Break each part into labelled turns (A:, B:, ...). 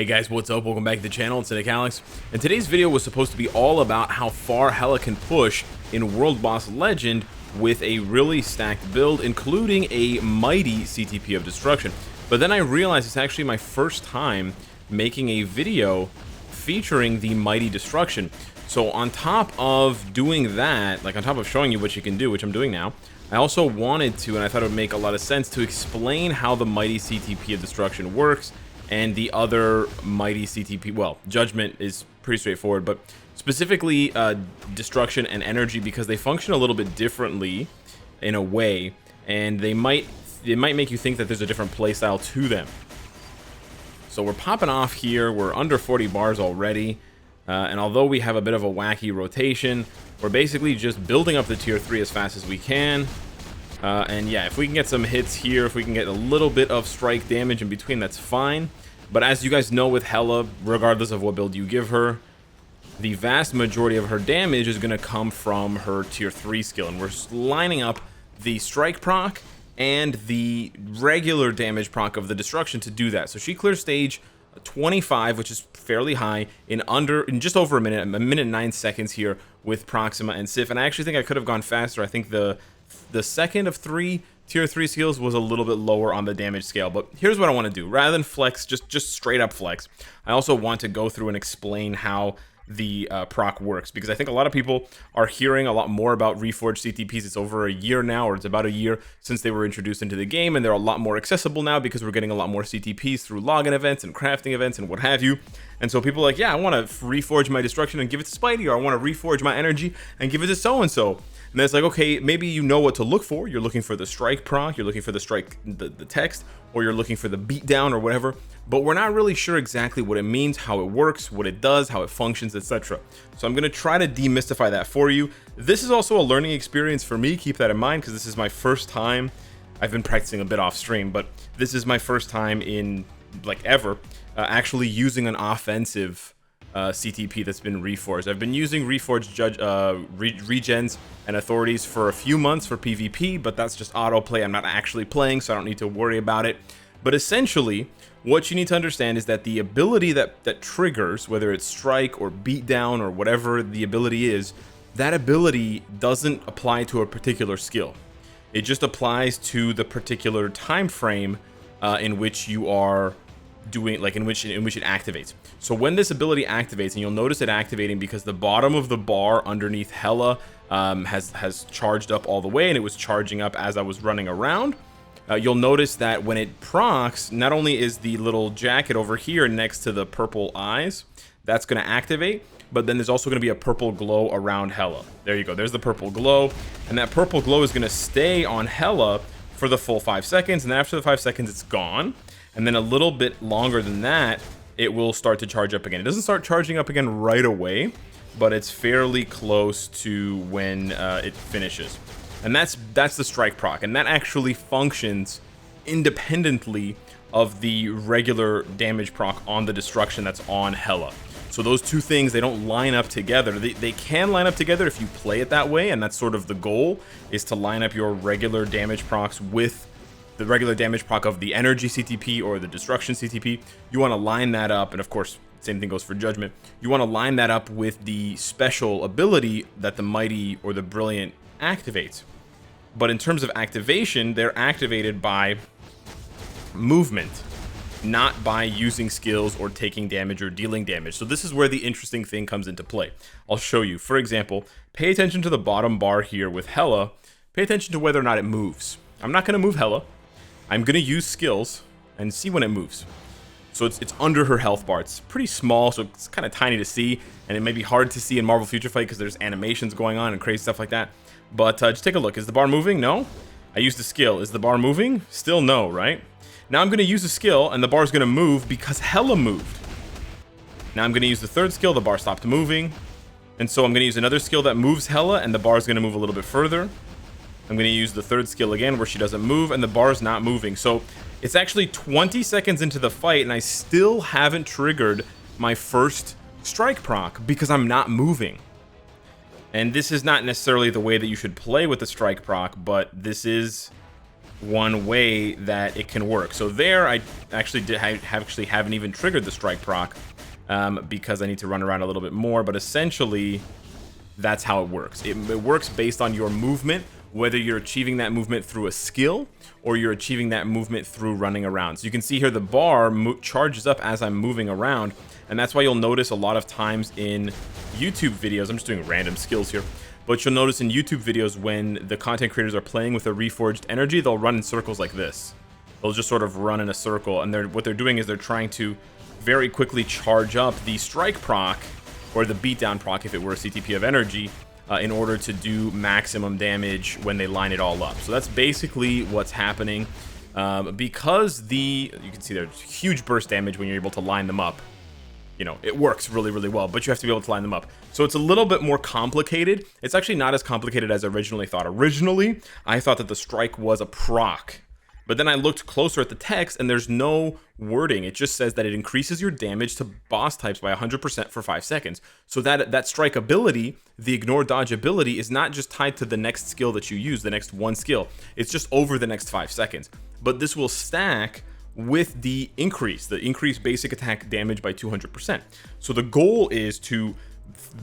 A: Hey guys, what's up? Welcome back to the channel. It's Cynicalex, and today's video was supposed to be all about how far Hela can push in World Boss Legend with a really stacked build, including a mighty CTP of destruction. But then I realized it's actually my first time making a video featuring the mighty destruction. So on top of doing that, like on top of showing you what you can do, which I'm doing now, I also wanted to, and I thought it would make a lot of sense, to explain how the mighty CTP of destruction works and the other mighty CTP. Well, judgment is pretty straightforward, but specifically destruction and energy, because they function a little bit differently in a way, and it might make you think that there's a different playstyle to them. So we're popping off here. We're under 40 bars already, and although we have a bit of a wacky rotation, we're basically just building up the tier 3 as fast as we can. And yeah, if we can get some hits here, if we can get a little bit of strike damage in between, that's fine. But as you guys know with Hela, regardless of what build you give her, the vast majority of her damage is going to come from her tier 3 skill. And we're lining up the strike proc and the regular damage proc of the destruction to do that. So she clears stage 25, which is fairly high, in just over a minute 9 seconds here with Proxima and Sif. And I actually think I could have gone faster. I think the second of 3 tier 3 skills was a little bit lower on the damage scale. But here's what I want to do. Rather than flex, just straight up flex, I also want to go through and explain how the proc works, because I think a lot of people are hearing a lot more about reforged CTPs. It's over a year now, or it's about a year since they were introduced into the game, and they're a lot more accessible now because we're getting a lot more CTPs through login events and crafting events and what have you. And so people are like, yeah, I want to reforge my destruction and give it to Spidey, or I want to reforge my energy and give it to so-and-so. And then it's like, okay, maybe you know what to look for. You're looking for the strike proc, you're looking for the strike, the text, or you're looking for the beatdown or whatever, but we're not really sure exactly what it means, how it works, what it does, how it functions, etc. So I'm going to try to demystify that for you. This is also a learning experience for me. Keep that in mind, because this is my first time. I've been practicing a bit off stream, but this is my first time in like ever actually using an offensive CTP that's been reforged. I've been using reforged regens and authorities for a few months for PvP, but that's just autoplay. I'm not actually playing, so I don't need to worry about it. But essentially, what you need to understand is that the ability that triggers, whether it's strike or beatdown or whatever the ability is, that ability doesn't apply to a particular skill. It just applies to the particular time frame in which you are doing, like in which it activates. So when this ability activates, and you'll notice it activating because the bottom of the bar underneath Hela has charged up all the way, and it was charging up as I was running around. You'll notice that when it procs, not only is the little jacket over here next to the purple eyes, that's going to activate, but then there's also going to be a purple glow around Hela. There you go, there's the purple glow, and that purple glow is going to stay on Hela for the full 5 seconds, and after the 5 seconds it's gone. And then a little bit longer than that, it will start to charge up again. It doesn't start charging up again right away, but it's fairly close to when it finishes. And that's the strike proc, and that actually functions independently of the regular damage proc on the destruction that's on Hela. So those two things, they don't line up together. They can line up together if you play it that way, and that's sort of the goal, is to line up your regular damage procs with the regular damage proc of the energy CTP or the destruction CTP. You want to line that up, and of course same thing goes for judgment. You want to line that up with the special ability that the mighty or the brilliant activates. But in terms of activation, they're activated by movement, not by using skills or taking damage or dealing damage. So this is where the interesting thing comes into play. I'll show you. For example, pay attention to the bottom bar here with Hela. Pay attention to whether or not it moves. I'm not going to move Hela. I'm going to use skills and see when it moves. So it's under her health bar. It's pretty small, so it's kind of tiny to see, and it may be hard to see in Marvel Future Fight because there's animations going on and crazy stuff like that. But just take a look. Is the bar moving? No. I used a skill. Is the bar moving? Still no, right? Now I'm going to use a skill, and the bar is going to move because Hela moved. Now I'm going to use the third skill. The bar stopped moving. And so I'm going to use another skill that moves Hela, and the bar is going to move a little bit further. I'm going to use the third skill again where she doesn't move, and the bar is not moving. So it's actually 20 seconds into the fight, and I still haven't triggered my first strike proc because I'm not moving. And this is not necessarily the way that you should play with the strike proc, but this is one way that it can work. So there, I actually haven't even triggered the strike proc because I need to run around a little bit more. But essentially, that's how it works. It works based on your movement, whether you're achieving that movement through a skill or you're achieving that movement through running around. So you can see here the bar charges up as I'm moving around, and that's why you'll notice a lot of times in YouTube videos, I'm just doing random skills here, but you'll notice in YouTube videos when the content creators are playing with a reforged energy, they'll run in circles like this. They'll just sort of run in a circle, and what they're doing is they're trying to very quickly charge up the strike proc, or the beatdown proc if it were a CTP of energy, in order to do maximum damage when they line it all up. So that's basically what's happening. Because you can see there's huge burst damage when you're able to line them up. You know, it works really, really well, but you have to be able to line them up. So it's a little bit more complicated. It's actually not as complicated as I originally thought. Originally, I thought that the strike was a proc. But then I looked closer at the text, and there's no wording. It just says that it increases your damage to boss types by 100% for 5 seconds. So that strike ability, the ignore dodge ability, is not just tied to the next skill that you use, the next one skill. It's just over the next 5 seconds. But this will stack with the increased basic attack damage by 200%. So the goal is to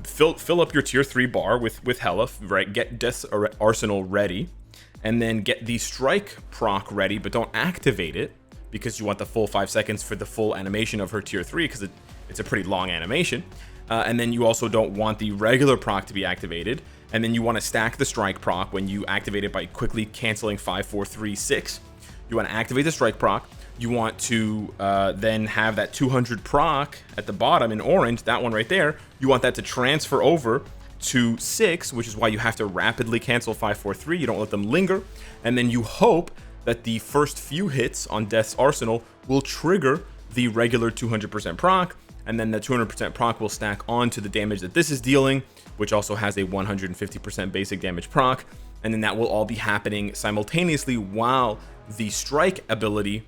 A: fill up your tier 3 bar with Hela, right? Get Death's Arsenal ready, and then get the strike proc ready, but don't activate it because you want the full 5 seconds for the full animation of her tier 3 because it's a pretty long animation. And then you also don't want the regular proc to be activated, and then you want to stack the strike proc when you activate it by quickly canceling 5, 4, 3, 6. You want to activate the strike proc. You want to then have that 200 proc at the bottom in orange, that one right there. You want that to transfer over to 6, which is why you have to rapidly cancel 5, 4, 3. You don't let them linger, and then you hope that the first few hits on Death's Arsenal will trigger the regular 200% proc, and then the 200% proc will stack onto the damage that this is dealing, which also has a 150% basic damage proc, and then that will all be happening simultaneously while the strike ability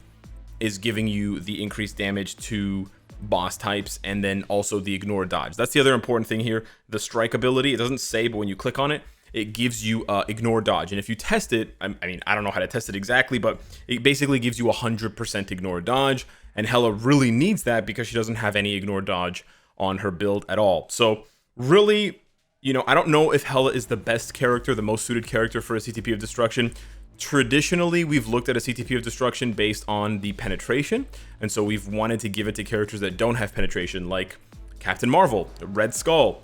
A: is giving you the increased damage to boss types, and then also the ignore dodge. That's the other important thing here. The strike ability, it doesn't say, but when you click on it, it gives you ignore dodge. And if you test it, I mean, I don't know how to test it exactly, but it basically gives you 100% ignore dodge, and Hela really needs that because she doesn't have any ignore dodge on her build at all. So really, you know, I don't know if Hela is the best character, the most suited character for a CTP of destruction. Traditionally, we've looked at a CTP of destruction based on the penetration, and so we've wanted to give it to characters that don't have penetration, like Captain Marvel, Red Skull,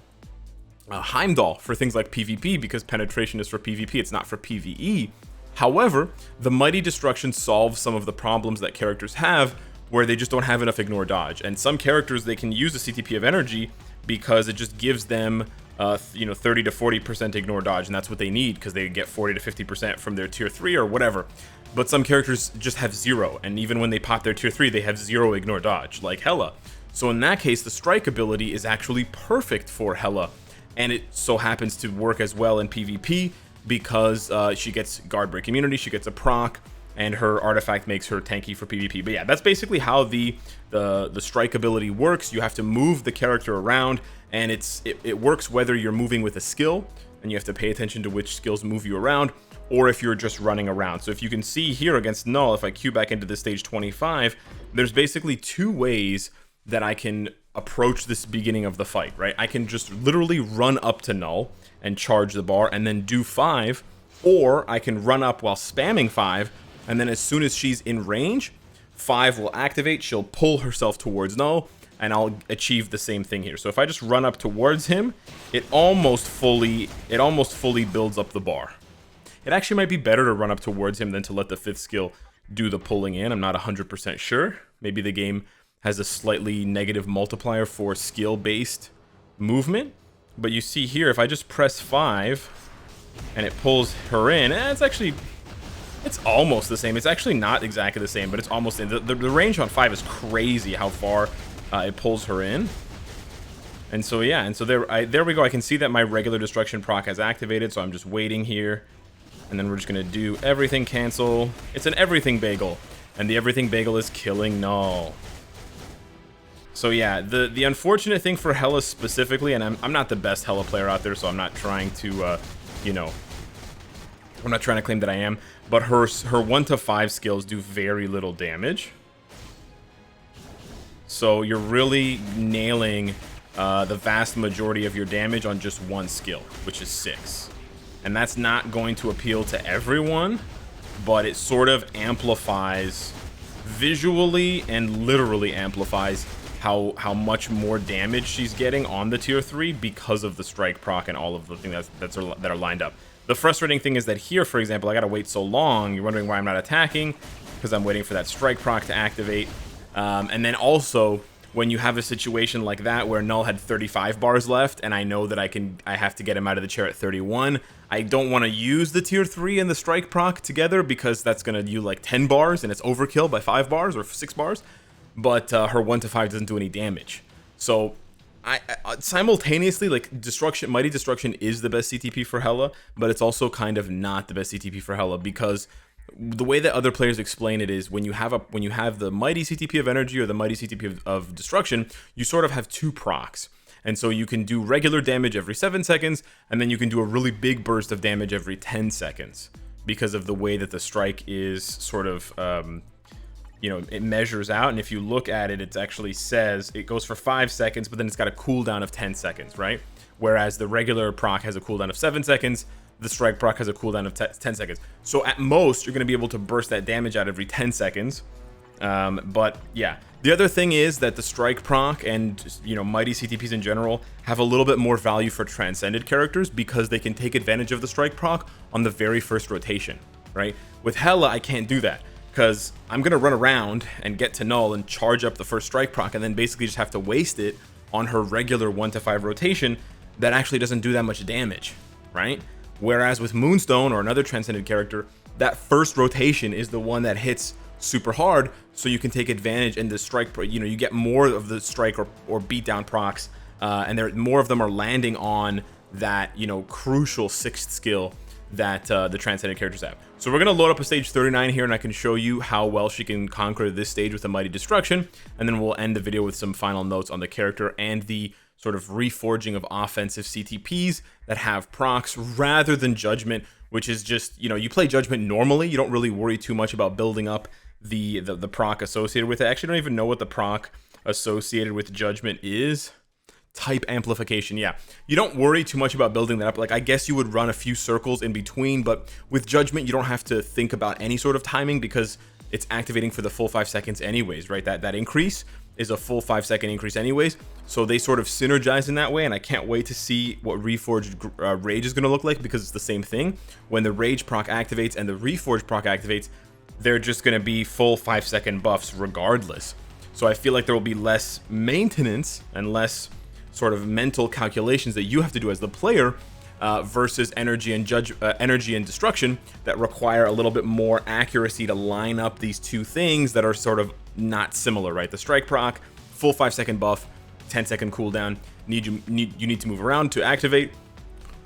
A: Heimdall for things like PvP, because penetration is for PvP, it's not for PvE. However, the Mighty Destruction solves some of the problems that characters have where they just don't have enough ignore dodge, and some characters, they can use a CTP of energy because it just gives them 30 to 40% ignore dodge, and that's what they need because they get 40 to 50% from their tier 3 or whatever. But some characters just have 0, and even when they pop their tier 3, they have 0 ignore dodge, like Hela. So in that case, the strike ability is actually perfect for Hela, and it so happens to work as well in PvP because she gets guard break immunity, she gets a proc, and her artifact makes her tanky for PvP. But yeah, that's basically how the strike ability works. You have to move the character around, and it works whether you're moving with a skill, and you have to pay attention to which skills move you around, or if you're just running around. So if you can see here against Null, if I queue back into the stage 25, there's basically 2 ways that I can approach this beginning of the fight, right? I can just literally run up to Null and charge the bar and then do 5, or I can run up while spamming 5, and then as soon as she's in range, 5 will activate, she'll pull herself towards Null, and I'll achieve the same thing here. So if I just run up towards him, it almost fully builds up the bar. It actually might be better to run up towards him than to let the 5th skill do the pulling in. I'm not 100% sure. Maybe the game has a slightly negative multiplier for skill-based movement. But you see here, if I just press 5 and it pulls her in, it's almost the same. It's actually not exactly the same, but it's almost in. The range on 5 is crazy how far it pulls her in. And so yeah, and so there we go. I can see that my regular destruction proc has activated, so I'm just waiting here. And then we're just gonna do everything cancel. It's an everything bagel, and the everything bagel is killing Null. So yeah, the unfortunate thing for Hela specifically, and I'm not the best Hela player out there, so I'm not trying to I'm not trying to claim that I am, but her 1 to 5 skills do very little damage. So you're really nailing the vast majority of your damage on just one skill, which is 6. And that's not going to appeal to everyone, but it sort of amplifies visually and literally amplifies how much more damage she's getting on the tier 3 because of the strike proc and all of the things that are lined up. The frustrating thing is that here, for example, I gotta wait so long. You're wondering why I'm not attacking, because I'm waiting for that strike proc to activate. And then also, when you have a situation like that where Null had 35 bars left, and I know that I have to get him out of the chair at 31, I don't want to use the tier 3 and the strike proc together because that's gonna do like 10 bars, and it's overkill by 5 bars or 6 bars. But her 1 to 5 doesn't do any damage. So I simultaneously, like, Destruction, Mighty Destruction is the best CTP for Hela, but it's also kind of not the best CTP for Hela, because the way that other players explain it is when you have the Mighty CTP of Energy or the Mighty CTP of Destruction, you sort of have 2 procs. And so you can do regular damage every 7 seconds, and then you can do a really big burst of damage every 10 seconds because of the way that the strike is sort of, you know, it measures out. And if you look at it, it actually says it goes for 5 seconds, but then it's got a cooldown of 10 seconds, right? Whereas the regular proc has a cooldown of 7 seconds, the strike proc has a cooldown of 10 seconds. So at most, you're going to be able to burst that damage out every 10 seconds. But yeah, the other thing is that the strike proc and, you know, Mighty CTPs in general have a little bit more value for Transcended characters because they can take advantage of the strike proc on the very first rotation, right? With Hela, I can't do that, because I'm going to run around and get to Null and charge up the first strike proc and then basically just have to waste it on her regular 1 to 5 rotation that actually doesn't do that much damage, right? Whereas with Moonstone or another Transcended character, that first rotation is the one that hits super hard, so you can take advantage, and the strike, you know, you get more of the strike or beatdown procs, and more of them are landing on that, you know, crucial 6th skill that the Transcended characters have. So we're going to load up a stage 39 here, and I can show you how well she can conquer this stage with a Mighty Destruction, and then we'll end the video with some final notes on the character and the sort of reforging of offensive CTPs that have procs rather than Judgment, which is just, you know, you play Judgment normally, you don't really worry too much about building up the proc associated with it. I actually don't even know what the proc associated with Judgment is. Type amplification, yeah. You don't worry too much about building that up. Like, I guess you would run a few circles in between, but with Judgment, you don't have to think about any sort of timing because it's activating for the full 5 seconds anyways, right? That increase is a full 5-second increase anyways. So they sort of synergize in that way, and I can't wait to see what Reforged Rage is going to look like, because it's the same thing. When the Rage proc activates and the Reforged proc activates, they're just going to be full 5-second buffs regardless. So I feel like there will be less maintenance and less sort of mental calculations that you have to do as the player versus energy and destruction that require a little bit more accuracy to line up these two things that are sort of not similar, right? The strike proc, full 5-second buff, 10-second cooldown. You need to move around to activate.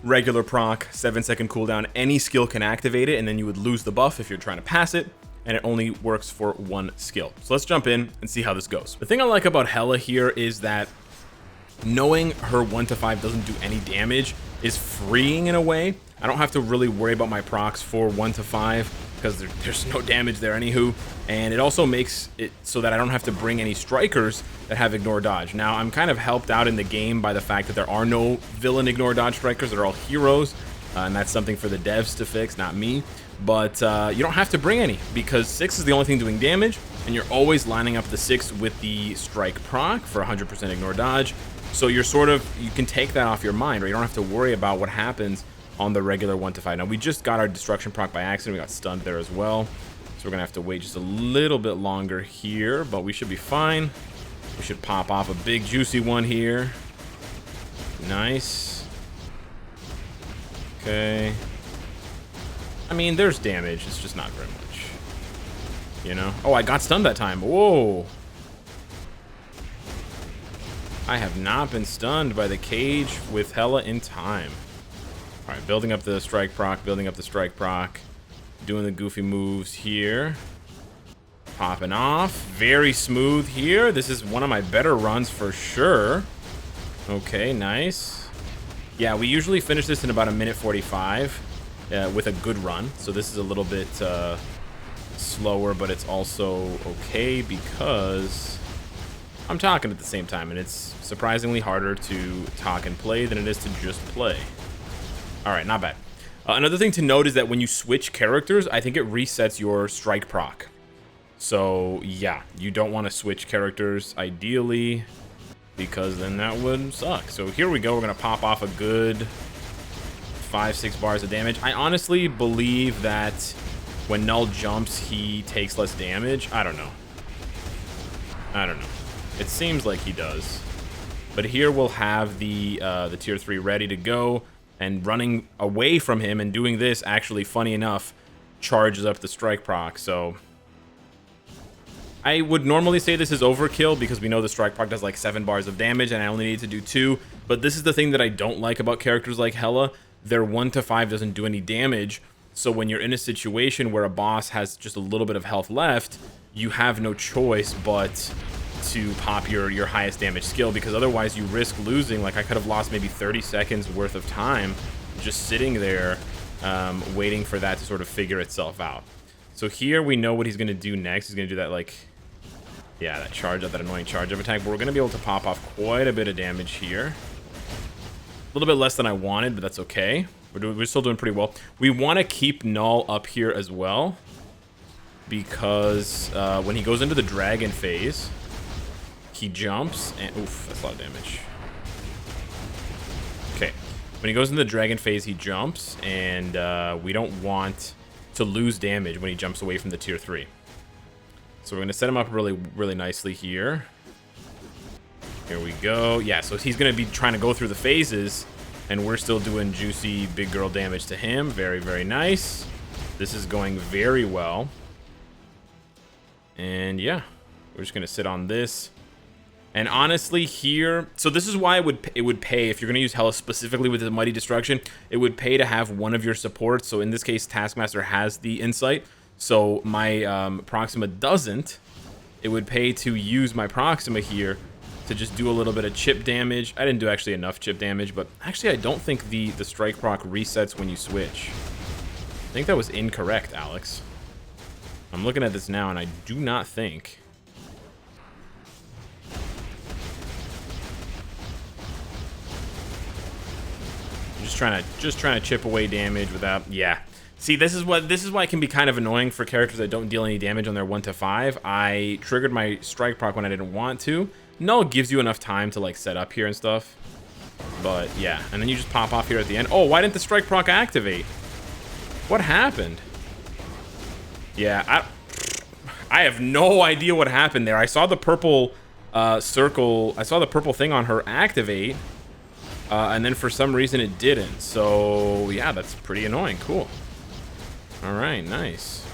A: Regular proc, 7-second cooldown. Any skill can activate it, and then you would lose the buff if you're trying to pass it, and it only works for one skill. So let's jump in and see how this goes. The thing I like about Hela here is that knowing her 1 to 5 doesn't do any damage is freeing in a way. I don't have to really worry about my procs for 1 to 5 because there's no damage there anywho, and it also makes it so that I don't have to bring any strikers that have ignore dodge. Now, I'm kind of helped out in the game by the fact that there are no villain ignore dodge strikers. They're all heroes, and that's something for the devs to fix, not me. But you don't have to bring any, because 6 is the only thing doing damage, and you're always lining up the 6 with the strike proc for 100% ignore dodge. So you're sort of, you can take that off your mind, right? You don't have to worry about what happens on the regular 1 to 5. Now, we just got our destruction proc by accident. We got stunned there as well. So we're gonna have to wait just a little bit longer here, but we should be fine. We should pop off a big juicy one here. Nice. Okay. I mean, there's damage. It's just not very much. You know? Oh, I got stunned that time. Whoa. I have not been stunned by the cage with Hela in time. All right, building up the strike proc, building up the strike proc. Doing the goofy moves here. Popping off. Very smooth here. This is one of my better runs for sure. Okay, nice. Yeah, we usually finish this in about 1:45. with a good run. So this is a little bit slower, but it's also okay because I'm talking at the same time, and it's surprisingly harder to talk and play than it is to just play. All right, not bad. Another thing to note is that when you switch characters, I think it resets your strike proc. So yeah, you don't want to switch characters ideally, because then that would suck. So here we go. We're gonna pop off a good 5-6 bars of damage. I honestly believe that when Null jumps, he takes less damage. I don't know. It seems like he does. But here we'll have the tier 3 ready to go, and running away from him and doing this, actually, funny enough, charges up the strike proc. So I would normally say this is overkill because we know the strike proc does like 7 bars of damage and I only need to do 2. But this is the thing that I don't like about characters like Hela. Their 1 to 5 doesn't do any damage. So when you're in a situation where a boss has just a little bit of health left, you have no choice but to pop your highest damage skill, because otherwise you risk losing. Like, I could have lost maybe 30 seconds worth of time just sitting there waiting for that to sort of figure itself out. So here we know what he's going to do next. He's going to do that, like, yeah, that charge up, that annoying charge up attack. But we're going to be able to pop off quite a bit of damage here. A little bit less than I wanted, but that's okay. We're still doing pretty well. We want to keep Null up here as well, because when he goes into the dragon phase, he jumps and oof, that's a lot of damage. Okay, when he goes into the dragon phase, he jumps, and we don't want to lose damage when he jumps away from the tier 3. So we're gonna set him up really nicely here. Here we go. Yeah, so he's gonna be trying to go through the phases, and we're still doing juicy big girl damage to him. Very, very nice. This is going very well. And yeah, we're just gonna sit on this. And honestly here, so this is why it would pay, if you're going to use Hela specifically with the Mighty Destruction, it would pay to have one of your supports. So in this case, Taskmaster has the Insight, so my Proxima doesn't. It would pay to use my Proxima here to just do a little bit of chip damage. I didn't do actually enough chip damage, but actually I don't think the strike proc resets when you switch. I think that was incorrect, Alex. I'm looking at this now, and I do not think... Just trying to chip away damage without, yeah. See, this is why it can be kind of annoying for characters that don't deal any damage on their 1 to 5. I triggered my strike proc when I didn't want to. Null gives you enough time to like set up here and stuff. But yeah, and then you just pop off here at the end. Oh, why didn't the strike proc activate? What happened? Yeah, I have no idea what happened there. I saw the purple circle. I saw the purple thing on her activate. And then for some reason it didn't. So yeah, that's pretty annoying. Cool. All right, nice.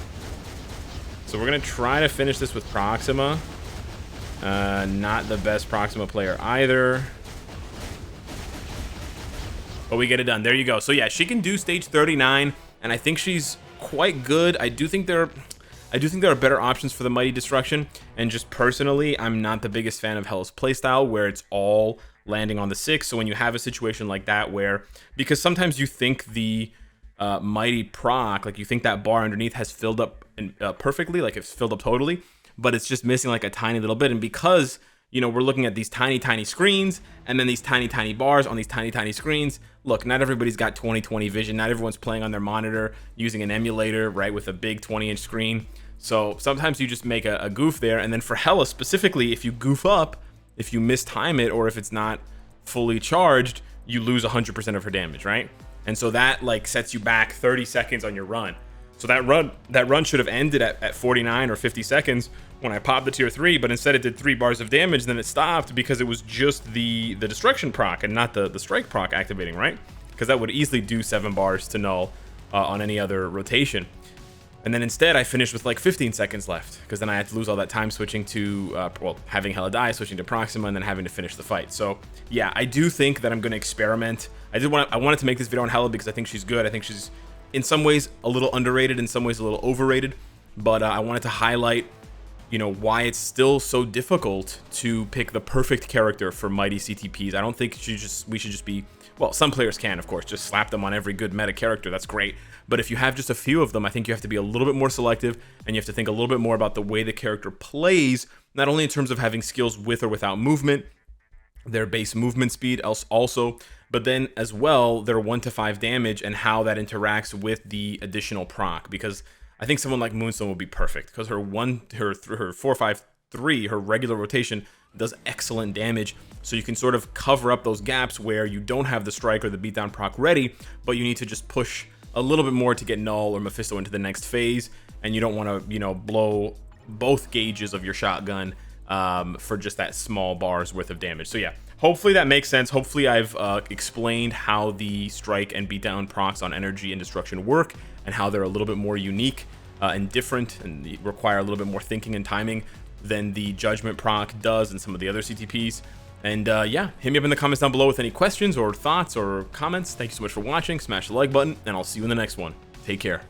A: So we're gonna try to finish this with Proxima. Not the best Proxima player either, but we get it done. There you go. So yeah, she can do stage 39, and I think she's quite good. I do think there are better options for the Mighty Destruction, and just personally, I'm not the biggest fan of Hela's playstyle where it's all landing on the 6. So when you have a situation like that where, because sometimes you think the Mighty proc, like you think that bar underneath has filled up perfectly, like it's filled up totally, but it's just missing like a tiny little bit. And because, you know, we're looking at these tiny screens and then these tiny bars on these tiny screens. Look, not everybody's got 20/20 vision. Not everyone's playing on their monitor using an emulator, right, with a big 20-inch screen. So sometimes you just make a goof there. And then for Hela specifically, if you goof up, if you mistime it, or if it's not fully charged, you lose 100% of her damage, right? And so that like sets you back 30 seconds on your run. So that run should have ended at 49 or 50 seconds when I popped the tier 3, but instead it did 3 bars of damage, then it stopped because it was just the destruction proc and not the strike proc activating, right? Because that would easily do 7 bars to Null on any other rotation. And then instead I finished with like 15 seconds left, because then I had to lose all that time switching to, well, having Hela die, switching to Proxima, and then having to finish the fight. So yeah, I do think that I'm going to experiment. I wanted to make this video on Hela because I think she's good. I think she's in some ways a little underrated, in some ways a little overrated, but I wanted to highlight, you know, why it's still so difficult to pick the perfect character for Mighty CTPs. I don't think we should just be Well, some players can, of course, just slap them on every good meta character, that's great. But if you have just a few of them, I think you have to be a little bit more selective, and you have to think a little bit more about the way the character plays, not only in terms of having skills with or without movement, their base movement speed also, but then as well their 1 to 5 damage and how that interacts with the additional proc. Because I think someone like Moonstone will be perfect because her 4-5-3, her regular rotation does excellent damage, so you can sort of cover up those gaps where you don't have the strike or the beatdown proc ready, but you need to just push a little bit more to get Null or Mephisto into the next phase, and you don't want to, you know, blow both gauges of your shotgun for just that small bar's worth of damage. So yeah, hopefully that makes sense. Hopefully I've explained how the strike and beatdown procs on energy and destruction work, and how they're a little bit more unique and different, and require a little bit more thinking and timing than the judgment proc does and some of the other CTPs. And yeah, hit me up in the comments down below with any questions or thoughts or comments. Thank you so much for watching. Smash the like button, and I'll see you in the next one. Take care.